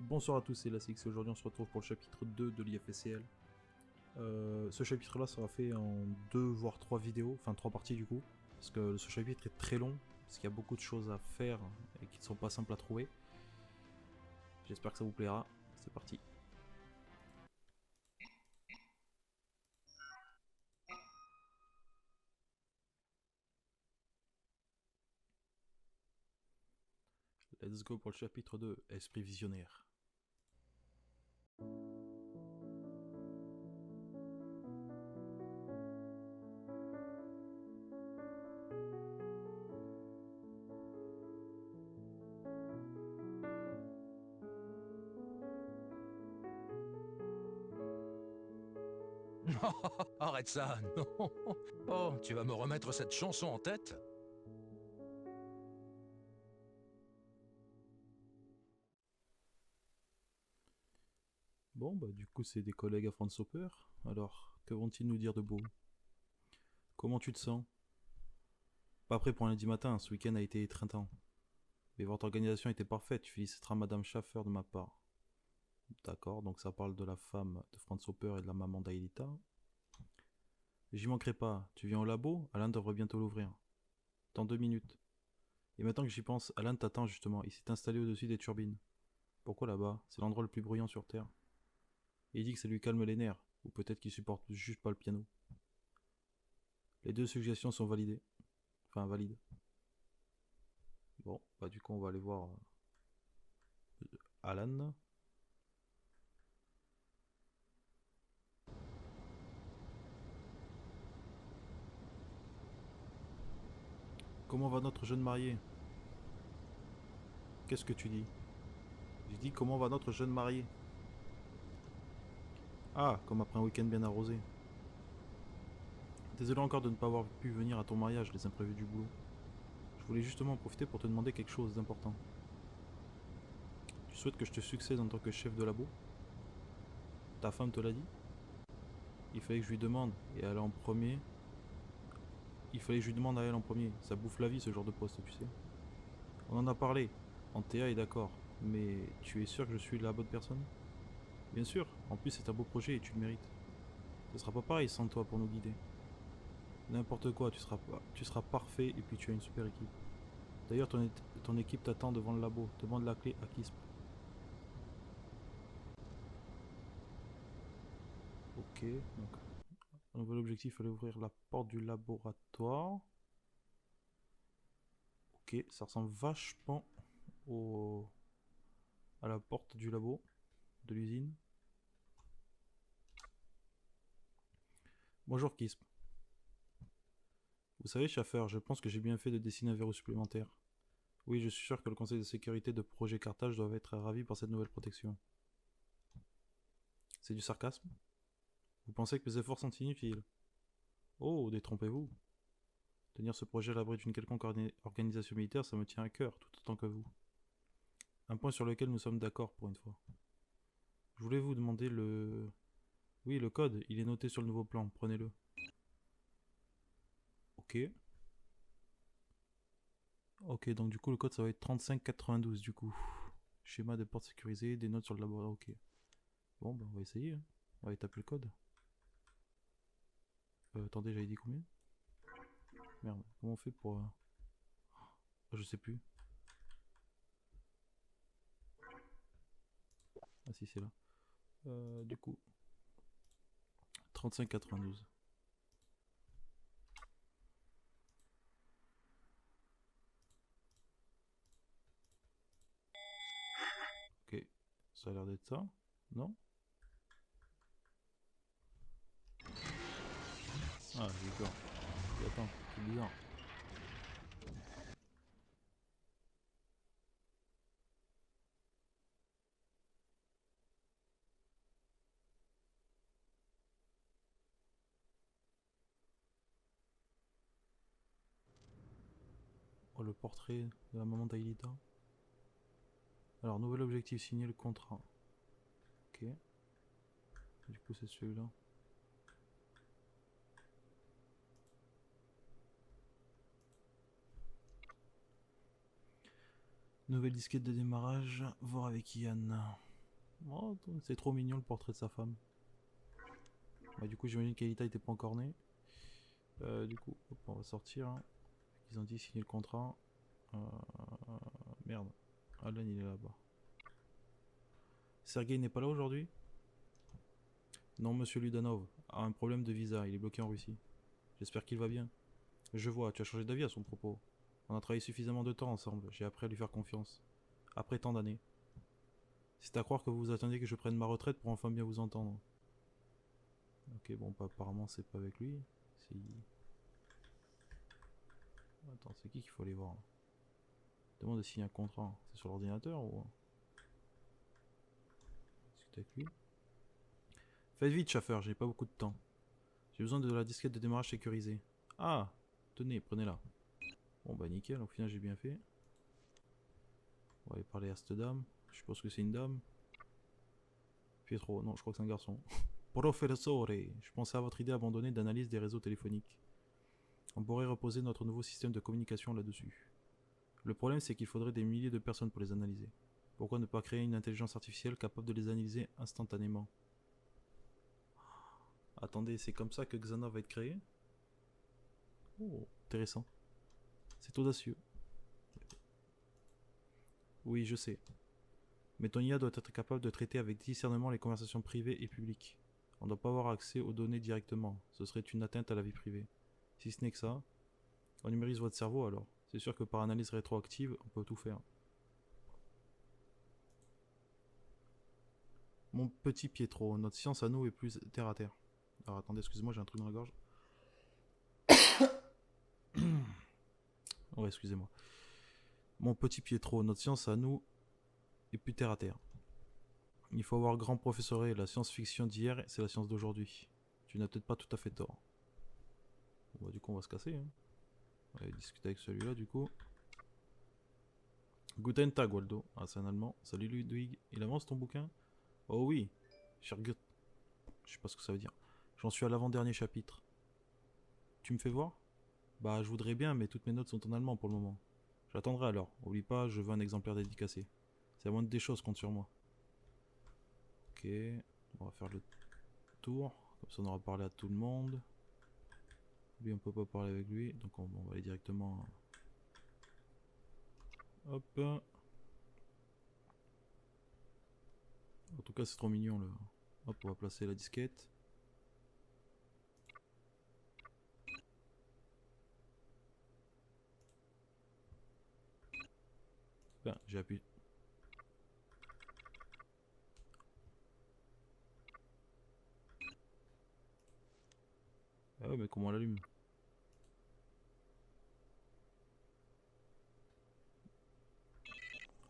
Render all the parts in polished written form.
Bonsoir à tous, c'est Lassix. Aujourd'hui on se retrouve pour le chapitre 2 de l'IFSCL. Ce chapitre là sera fait en 2 voire 3 vidéos, enfin 3 parties du coup, parce que ce chapitre est très long, parce qu'il y a beaucoup de choses à faire et qui ne sont pas simples à trouver. J'espère que ça vous plaira, c'est parti. Let's go pour le chapitre 2, Esprit visionnaire. Arrête ça, non. Oh, tu vas me remettre cette chanson en tête? Bon bah du coup c'est des collègues à Franz Hopper, alors que vont-ils nous dire de beau? Comment tu te sens? Pas prêt pour un lundi matin, ce week-end a été éreintant. Mais votre organisation était parfaite, tu féliciteras Madame Schaffer de ma part. D'accord, donc ça parle de la femme de Franz Hopper et de la maman d'Aelita. J'y manquerai pas. Tu viens au labo? Alain devrait bientôt l'ouvrir. Dans 2 minutes. Et maintenant que j'y pense, Alain t'attend justement. Il s'est installé au-dessus des turbines. Pourquoi là-bas? C'est l'endroit le plus bruyant sur Terre. Et il dit que ça lui calme les nerfs. Ou peut-être qu'il supporte juste pas le piano. Les deux suggestions sont validées. Enfin, valides. Bon, bah du coup on va aller voir Alan. Comment va notre jeune marié? Qu'est-ce que tu dis? J'ai dit comment va notre jeune marié? Ah, comme après un week-end bien arrosé. Désolé encore de ne pas avoir pu venir à ton mariage, les imprévus du boulot. Je voulais justement en profiter pour te demander quelque chose d'important. Tu souhaites que je te succède en tant que chef de labo? Ta femme te l'a dit? Il fallait que je lui demande, et elle en premier. Il fallait que je lui demande à elle en premier. Ça bouffe la vie ce genre de poste, tu sais. On en a parlé. Antea est d'accord. Mais tu es sûr que je suis la bonne personne? Bien sûr. En plus, c'est un beau projet et tu le mérites. Ce sera pas pareil sans toi pour nous guider. N'importe quoi, tu seras parfait et puis tu as une super équipe. D'ailleurs, ton équipe t'attend devant le labo. Demande la clé à Kisp. Ok, donc un nouvel objectif, il fallait ouvrir la porte du laboratoire. Ok, ça ressemble vachement au... à la porte du labo, de l'usine. Bonjour Kisp. Vous savez, Schaffer, je pense que j'ai bien fait de dessiner un verrou supplémentaire. Oui, je suis sûr que le conseil de sécurité de Projet Carthage doit être ravi par cette nouvelle protection. C'est du sarcasme? Vous pensez que mes efforts sont inutiles? Oh, détrompez-vous. Tenir ce projet à l'abri d'une quelconque organisation militaire, ça me tient à cœur, tout autant que vous. Un point sur lequel nous sommes d'accord pour une fois. Je voulais vous demander le... Oui, le code, il est noté sur le nouveau plan, prenez-le. Ok. Ok, donc du coup le code ça va être 3592 du coup. Schéma des portes sécurisées, des notes sur le laboratoire, ok. Bon bah on va essayer, hein. On va aller taper le code. Attendez, j'avais dit combien? Merde, comment on fait pour... je sais plus. Ah si c'est là. Du coup, 3592. Ok, ça a l'air d'être ça. Non? Ah j'ai eu peur. Attends, c'est bizarre. Oh, le portrait de la maman d'Ailita. Alors, nouvel objectif, signer le contrat. Ok. Du coup, c'est celui-là. Nouvelle disquette de démarrage. Voir avec Yann. Oh, c'est trop mignon le portrait de sa femme. Bah, du coup, j'imagine qu'Elita était pas encore née. Du coup, hop, on va sortir. Hein. Ils ont dit signer le contrat. Euh, Merde. Alan, il est là-bas. Sergei n'est pas là aujourd'hui? Non, monsieur Ludanov a un problème de visa. Il est bloqué en Russie. J'espère qu'il va bien. Je vois, tu as changé d'avis à son propos. On a travaillé suffisamment de temps ensemble. J'ai appris à lui faire confiance. Après tant d'années. C'est à croire que vous vous attendiez que je prenne ma retraite pour enfin bien vous entendre. Ok, bon, bah, apparemment, c'est pas avec lui. C'est... Attends, c'est qui qu'il faut aller voir là? Demande de signer un contrat. C'est sur l'ordinateur ou... Discuter avec lui. Faites vite, chauffeur, j'ai pas beaucoup de temps. J'ai besoin de la disquette de démarrage sécurisée. Ah, tenez, prenez-la. Bon bah nickel, au final j'ai bien fait. On va aller parler à cette dame. Je suppose que c'est une dame. Pietro, non, je crois que c'est un garçon. Professore, je pensais à votre idée abandonnée d'analyse des réseaux téléphoniques. On pourrait reposer notre nouveau système de communication là-dessus. Le problème, c'est qu'il faudrait des milliers de personnes pour les analyser. Pourquoi ne pas créer une intelligence artificielle capable de les analyser instantanément? Attendez, c'est comme ça que Xana va être créé? Oh, intéressant. C'est audacieux. Oui, je sais. Mais ton IA doit être capable de traiter avec discernement les conversations privées et publiques. On ne doit pas avoir accès aux données directement. Ce serait une atteinte à la vie privée. Si ce n'est que ça, on numérise votre cerveau alors. C'est sûr que par analyse rétroactive, on peut tout faire. Mon petit Pietro, notre science à nous est plus terre à terre. Alors attendez, excusez-moi, j'ai un truc dans la gorge. Ouais, excusez-moi. Mon petit Pietro, notre science à nous est plus terre à terre. Il faut avoir grand professorat. La science-fiction d'hier, c'est la science d'aujourd'hui. Tu n'as peut-être pas tout à fait tort. Bon, bah, du coup, on va se casser. Hein. On va aller discuter avec celui-là, du coup. Guten Tag, Waldo. Ah, c'est un allemand. Salut Ludwig. Il avance ton bouquin? Oh oui. Cher Gut. Je sais pas ce que ça veut dire. J'en suis à l'avant-dernier chapitre. Tu me fais voir? Bah, je voudrais bien, mais toutes mes notes sont en allemand pour le moment. J'attendrai alors. Oublie pas, je veux un exemplaire dédicacé. C'est la moindre des choses, compte sur moi. Ok. On va faire le tour. Comme ça, on aura parlé à tout le monde. Lui, on peut pas parler avec lui. Donc, on va aller directement. Hop. En tout cas, c'est trop mignon là. Hop, on va placer la disquette. Ben, j'ai appuyé. Ah ouais, mais comment on l'allume?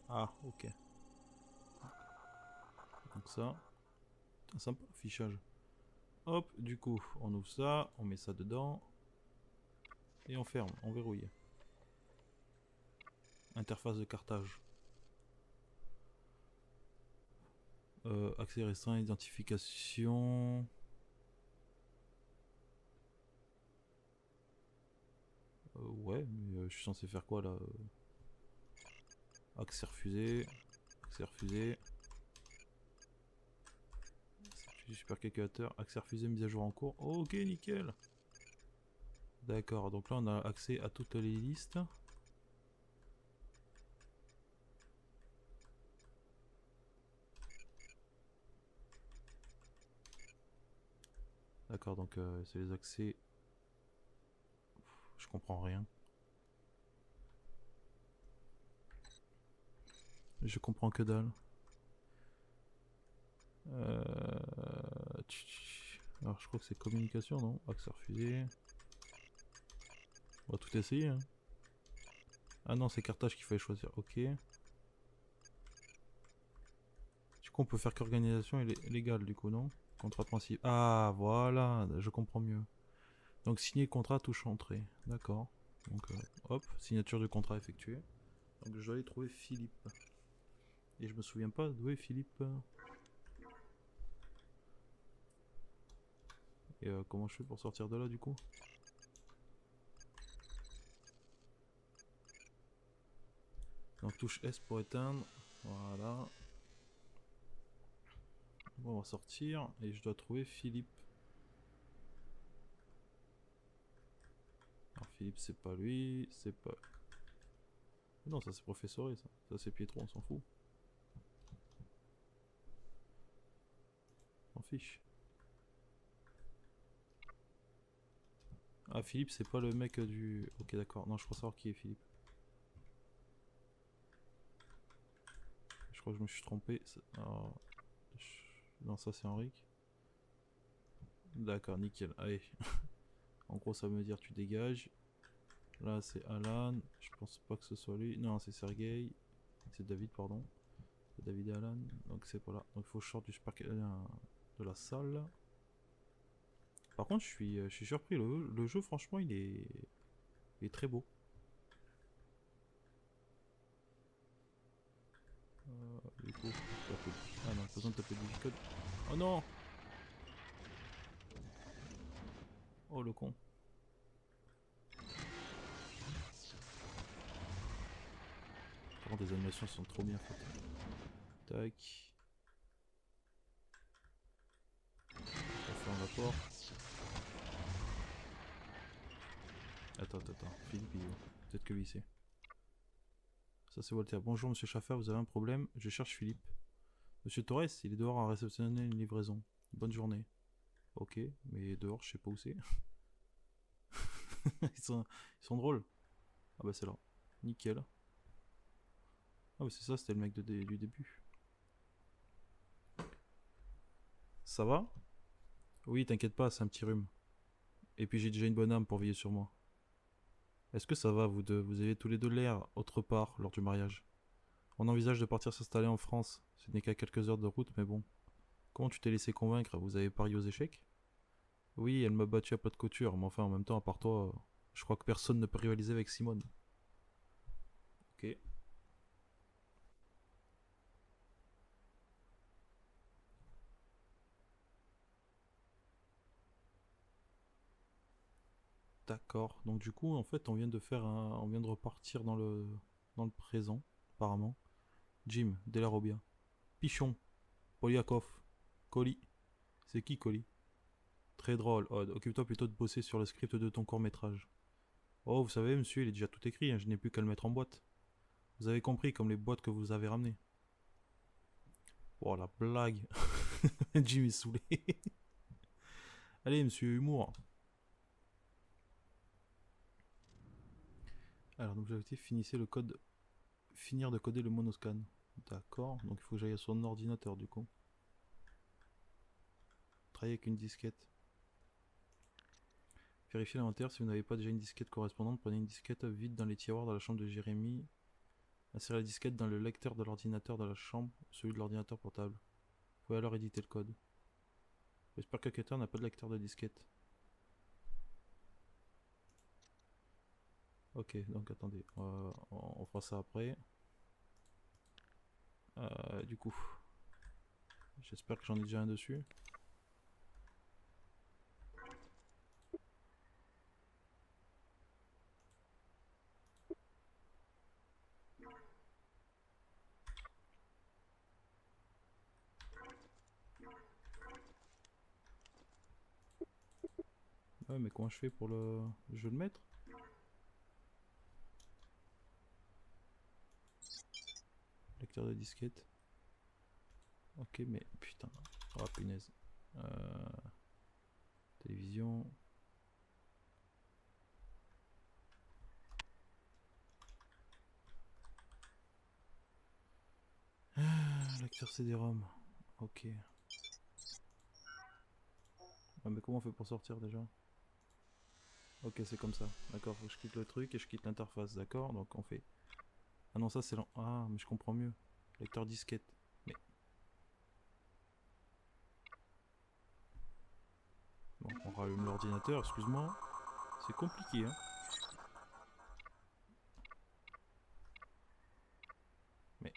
Ah, ok. Donc ça. Putain, sympa, affichage. Hop, du coup, on ouvre ça, on met ça dedans. Et on ferme, on verrouille. Interface de cartage. Accès restreint, identification. Ouais, mais je suis censé faire quoi là? Accès refusé. Accès refusé. Supercalculateur. Accès refusé, mise à jour en cours. Oh, ok, nickel. D'accord, donc là on a accès à toutes les listes. D'accord, donc c'est les accès. Je comprends rien. Je comprends que dalle. Alors je crois que c'est communication, non? Accès refusé. On va tout essayer. Hein. Ah non, c'est cartage qu'il fallait choisir. Ok. Du coup, on peut faire qu'organisation légale, du coup, non? Contrat de principe. Ah, voilà, je comprends mieux. Donc, signer contrat, touche entrée. D'accord. Donc, hop, signature du contrat effectuée. Donc, je dois aller trouver Philippe. Et je me souviens pas d'où est Philippe. Et comment je fais pour sortir de là, du coup? Donc, touche S pour éteindre. Voilà. sortir et je dois trouver Philippe. Alors Philippe c'est pas lui, c'est pas... Non ça c'est Professoré ça. Ça c'est Pietro, on s'en fout. On fiche. Ah Philippe c'est pas le mec du... Ok d'accord, non je crois savoir qui est Philippe. Je crois que je me suis trompé. Alors... Non ça c'est Henrik. D'accord, nickel, allez. En gros ça veut dire tu dégages. Là c'est Alan, je pense pas que ce soit lui. Non c'est Sergei. C'est David pardon. C'est David et Alan, donc c'est pas là. Donc il faut que je sorte du parc de la salle. Par contre je suis surpris, le jeu franchement il est très beau. Du coup, ah non, pas besoin de taper du code. Oh non. Oh le con. Par contre les animations sont trop bien faites. Tac. On ferme la porte. Attends. Philippe il est où? Peut-être que lui c'est. Ça c'est Walter. Bonjour monsieur Schaffer, vous avez un problème? Je cherche Philippe. Monsieur Torres, il est dehors à réceptionner une livraison. Bonne journée. Ok, mais dehors je sais pas où c'est. ils sont drôles. Ah bah c'est là. Nickel. Ah bah c'est ça, c'était le mec du début. Ça va? Oui, t'inquiète pas, c'est un petit rhume. Et puis j'ai déjà une bonne âme pour veiller sur moi. Est-ce que ça va, vous deux? Vous avez tous les deux l'air autre part lors du mariage. On envisage de partir s'installer en France. Ce n'est qu'à quelques heures de route, mais bon. Comment tu t'es laissé convaincre? Vous avez parié aux échecs? Oui, elle m'a battu à plat de couture, mais enfin en même temps, à part toi, je crois que personne ne peut rivaliser avec Simone. Ok. D'accord. Donc du coup, en fait, on vient de repartir dans le présent, apparemment. Jim, De La Robia, Pichon, Poliakov, Colli. C'est qui Colli? Très drôle. Odd. Occupe-toi plutôt de bosser sur le script de ton court métrage. Oh, vous savez, monsieur, il est déjà tout écrit. Hein, je n'ai plus qu'à le mettre en boîte. Vous avez compris, comme les boîtes que vous avez ramenées. Oh la blague. Jim est saoulé. Allez, monsieur Humour. Alors, l'objectif, finissez le code. Finir de coder le monoscan. D'accord, donc il faut que j'aille sur son ordinateur du coup. Travailler avec une disquette. Vérifiez l'inventaire, si vous n'avez pas déjà une disquette correspondante, prenez une disquette vide dans les tiroirs de la chambre de Jérémy. Insérez la disquette dans le lecteur de l'ordinateur de la chambre, celui de l'ordinateur portable. Vous pouvez alors éditer le code. J'espère que quelqu'un n'a pas de lecteur de disquette. Ok, donc attendez, on fera ça après. Du coup, j'espère que j'en ai déjà un dessus. Ouais, mais comment je fais pour le... Je vais le mettre? Lecteur de disquette. Ok, mais putain. Oh punaise. Télévision. Lecteur CD-ROM. Ok. Ah, mais comment on fait pour sortir déjà? Ok, c'est comme ça. D'accord, faut que je quitte le truc et je quitte l'interface. D'accord, donc on fait. Ah non, ça c'est lent. Ah, mais je comprends mieux. Lecteur disquette. Mais. Bon, on rallume l'ordinateur, excuse-moi. C'est compliqué, hein. Mais.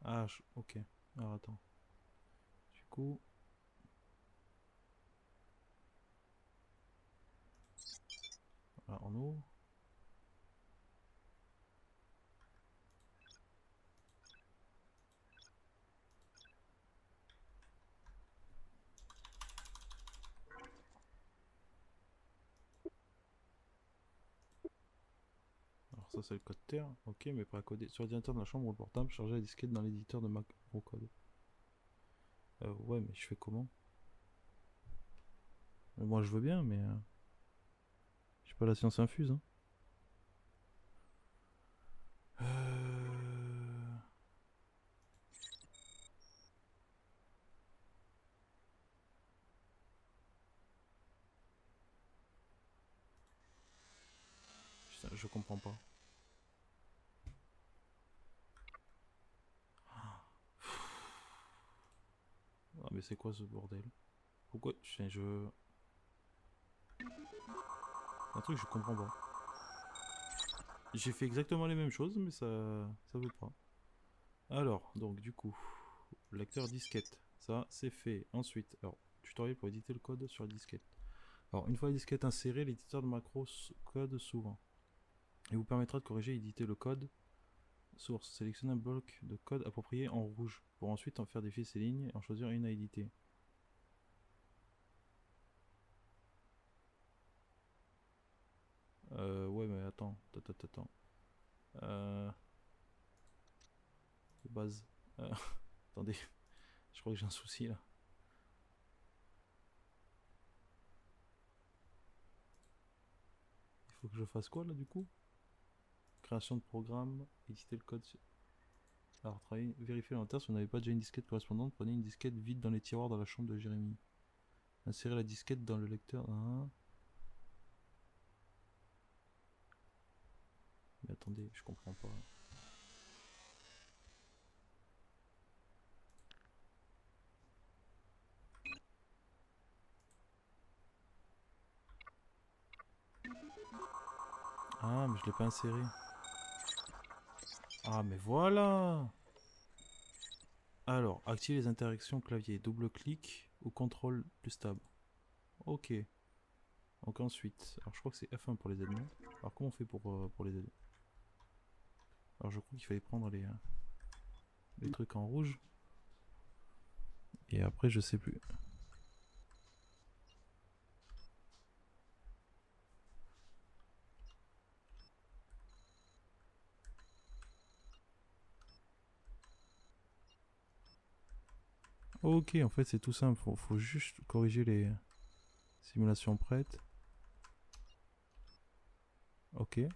Ah, ok. Alors attends. Du coup. porno. Alors ça c'est le code terre. Ok, mais pas à coder. Sur l'ordinateur de la chambre ou le portable, charger la disquette dans l'éditeur de macrocode. Ouais, mais je fais comment? Moi je veux bien, mais j'ai pas la science infuse. Hein. Euh... Putain, je comprends pas. Ah mais c'est quoi ce bordel? Pourquoi je... Un truc je comprends pas. J'ai fait exactement les mêmes choses mais ça veut pas. Alors, donc du coup, lecteur disquette. Ça c'est fait. Ensuite, alors, tutoriel pour éditer le code sur la disquette. Alors, une fois la disquette insérée, l'éditeur de macro code s'ouvre. Il vous permettra de corriger et éditer le code source. Sélectionnez un bloc de code approprié en rouge pour ensuite en faire défiler ces lignes et en choisir une à éditer. Ouais, mais attends. Euh, de base. Attendez, je crois que j'ai un souci là. Il faut que je fasse quoi là du coup? Création de programme, éditer le code. Alors, vérifier l'inventaire. Si vous n'avez pas déjà une disquette correspondante, prenez une disquette vide dans les tiroirs dans la chambre de Jérémy. Insérez la disquette dans le lecteur. Mais attendez, je comprends pas. Ah, mais je l'ai pas inséré. Ah, mais voilà. Alors, activez les interactions clavier. Double-clic ou contrôle plus tab. Ok. Donc ensuite, alors je crois que c'est F1 pour les ennemis. Alors comment on fait pour les aider? Alors je crois qu'il fallait prendre les trucs en rouge. Et après je sais plus. Ok, en fait c'est tout simple. Faut juste corriger les simulations prêtes. Ok. Et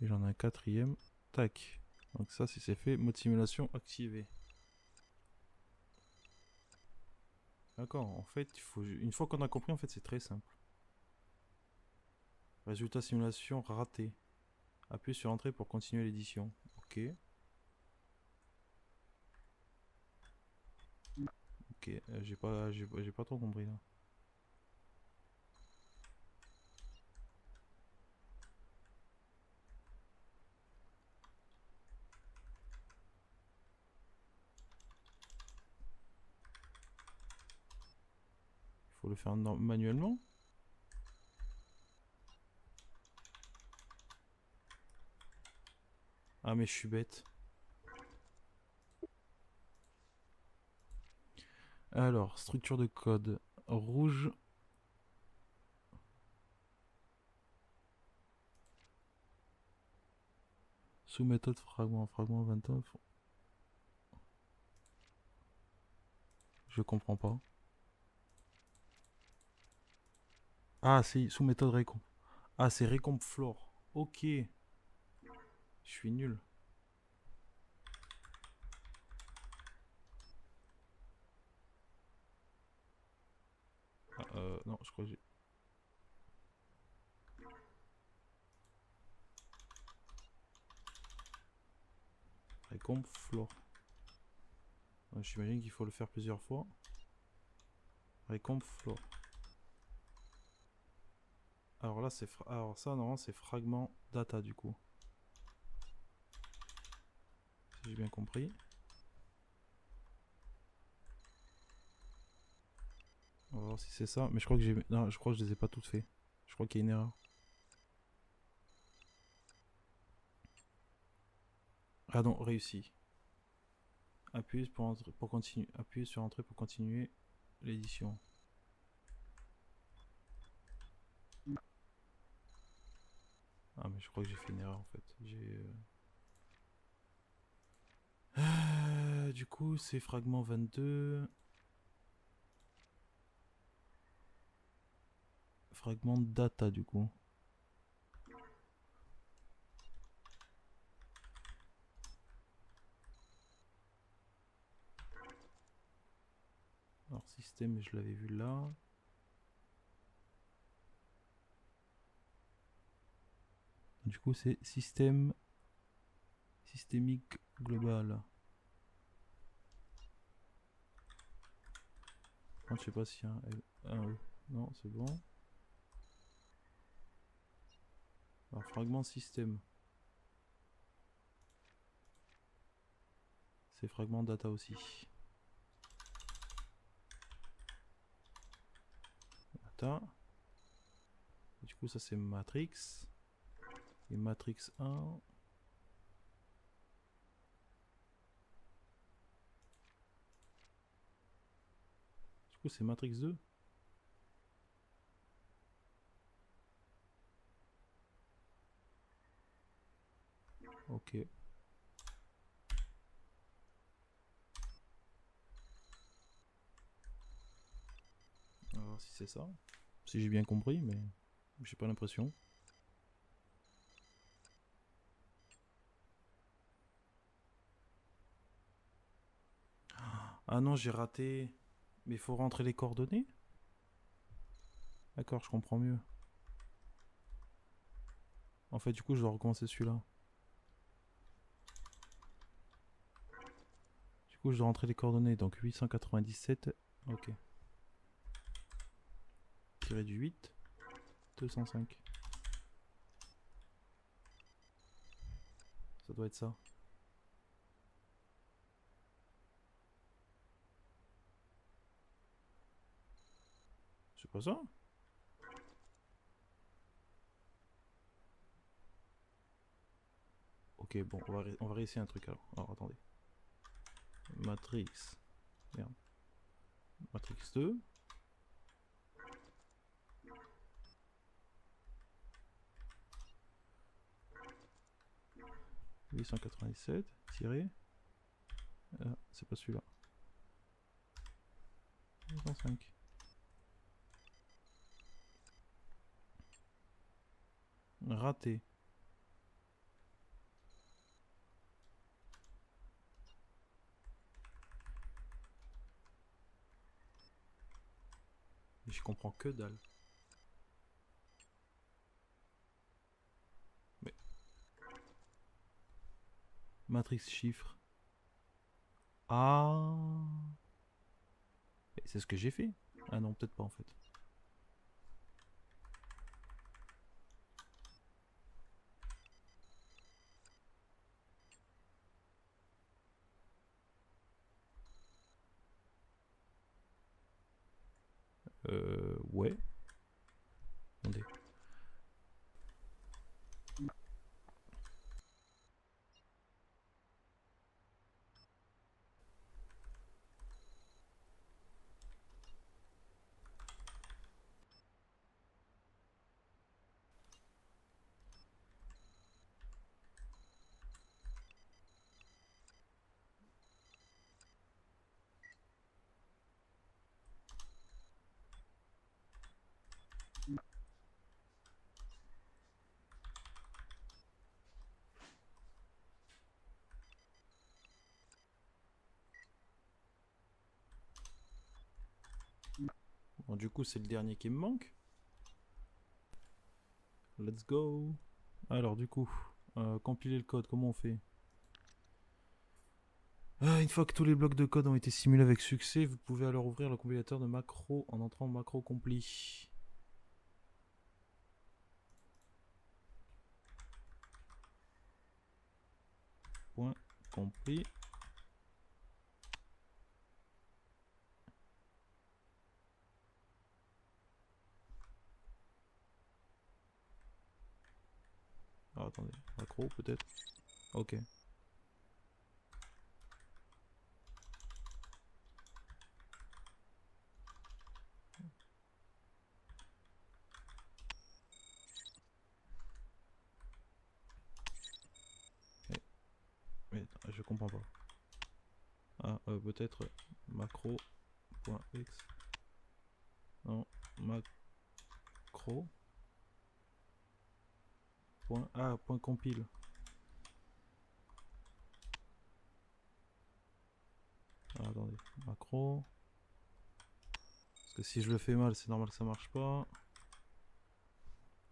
j'en ai un quatrième. Tac. Donc ça c'est fait. Mode simulation activé. D'accord, en fait, une fois qu'on a compris, en fait, c'est très simple. Résultat simulation raté. Appuyez sur entrée pour continuer l'édition. Ok. Ok, j'ai pas trop compris là. Il faut le faire manuellement. Ah mais je suis bête. Alors, structure de code. Rouge. Sous méthode fragment. Fragment 29. Je comprends pas. Ah si, sous méthode récomp. Ah c'est récomp floor. Ok. Je suis nul. Ah, non, je crois que j'ai... Récomp floor. J'imagine qu'il faut le faire plusieurs fois. Récomp floor. Alors là, alors ça, normalement, c'est fragment data du coup. si j'ai bien compris. On va voir si c'est ça. Mais je crois que j'ai... Non, je crois que je les ai pas toutes fait. Je crois qu'il y a une erreur. Ah non, réussi. Appuyez pour continuer. Appuyez sur entrée pour continuer l'édition. Ah mais je crois que j'ai fait une erreur en fait. Du coup c'est fragment 22. Fragment data du coup. Alors système, je l'avais vu là. Du coup c'est système systémique global. Je sais pas s'il y a un L, un E. Non, c'est bon. Alors fragment système. C'est fragment data aussi. Data. Et du coup ça c'est matrix. Et matrix 1. Du coup c'est matrix 2. Ok. On va voir si c'est ça. Si j'ai bien compris, mais j'ai pas l'impression. Ah non, j'ai raté. Mais il faut rentrer les coordonnées. D'accord, je comprends mieux. En fait, du coup, je dois recommencer celui-là. Du coup, je dois rentrer les coordonnées. Donc 897. Ok. Tiré du 8. 205. Ça doit être ça. C'est pas ça? Ok, bon, on va réessayer un truc alors. Alors, attendez. Matrix. Merde. Matrix 2. 897. Tiré. C'est pas celui-là. 205. Raté. Mais je comprends que dalle. Mais. Matrix chiffre. Ah. C'est ce que j'ai fait. Ah non, peut-être pas en fait. Ouais. Attendez. Bon, du coup, c'est le dernier qui me manque. Let's go. Alors, du coup, compiler le code, comment on fait? Une fois que tous les blocs de code ont été simulés avec succès, vous pouvez alors ouvrir le compilateur de macro en entrant macro compli. Point compris. Ah, attendez, macro peut-être. Ok. Mais je comprends pas. Ah, peut-être macro.x. Non, macro. Point compile. Ah, attendez, macro. Parce que si je le fais mal, c'est normal que ça marche pas.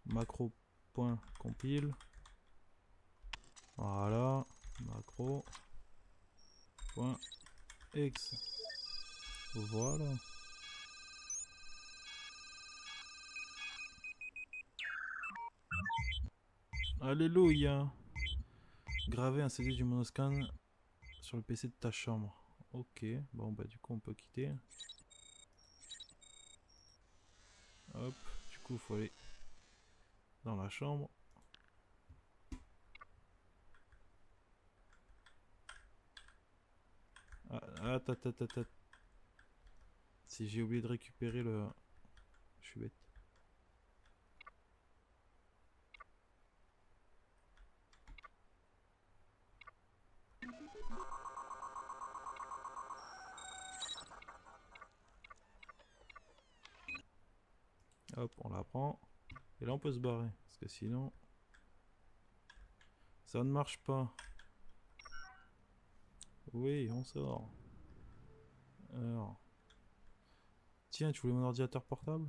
Macro.compile. Voilà. Macro.x. Voilà. Alléluia. Graver un CD du monoscan sur le PC de ta chambre. Ok, bon bah du coup on peut quitter. Hop, du coup il faut aller dans la chambre. Ah, attends. Si j'ai oublié de récupérer le... Je suis bête. Hop, on la prend. Et là on peut se barrer. Parce que sinon... Ça ne marche pas. Oui, on sort. Alors... Tiens, tu voulais mon ordinateur portable?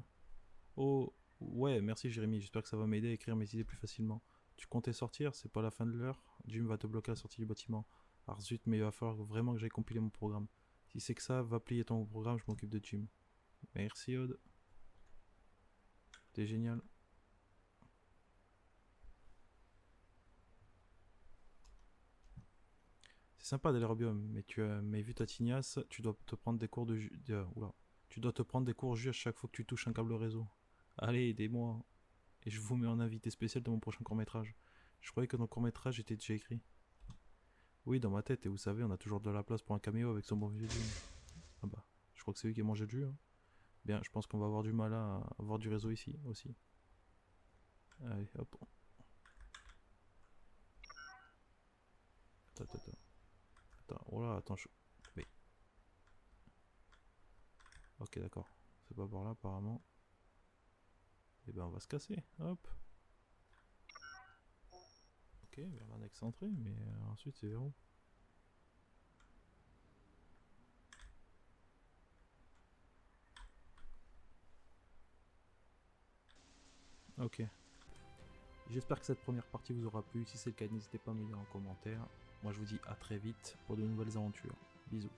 Oh, ouais, merci Jérémy. J'espère que ça va m'aider à écrire mes idées plus facilement. Tu comptais sortir? C'est pas la fin de l'heure. Jim va te bloquer à la sortie du bâtiment. Ah zut, mais il va falloir vraiment que j'aille compiler mon programme. Si c'est que ça, va plier ton programme, je m'occupe de Jim. Merci Aude. T'es génial. C'est sympa d'aller au biome, mais vu ta tignasse, tu dois te prendre des cours de jus. Oula. Tu dois te prendre des cours jus à chaque fois que tu touches un câble réseau. Allez, aidez-moi. Et je vous mets en invité spécial dans mon prochain court-métrage. Je croyais que ton court-métrage était déjà écrit. Oui, dans ma tête, et vous savez, on a toujours de la place pour un caméo avec son bon vieux Jim. Ah bah, je crois que c'est lui qui a mangé le jus. Hein. Bien, je pense qu'on va avoir du mal à avoir du réseau ici aussi. Allez, hop. Attends, oh là, attends, mais... Ok, d'accord. C'est pas par là, apparemment. Et ben, on va se casser, hop. Ok, vers l'annexe entrée, mais ensuite, c'est vers où? Ok. J'espère que cette première partie vous aura plu. Si c'est le cas, n'hésitez pas à me le dire en commentaire. Moi, je vous dis à très vite pour de nouvelles aventures. Bisous.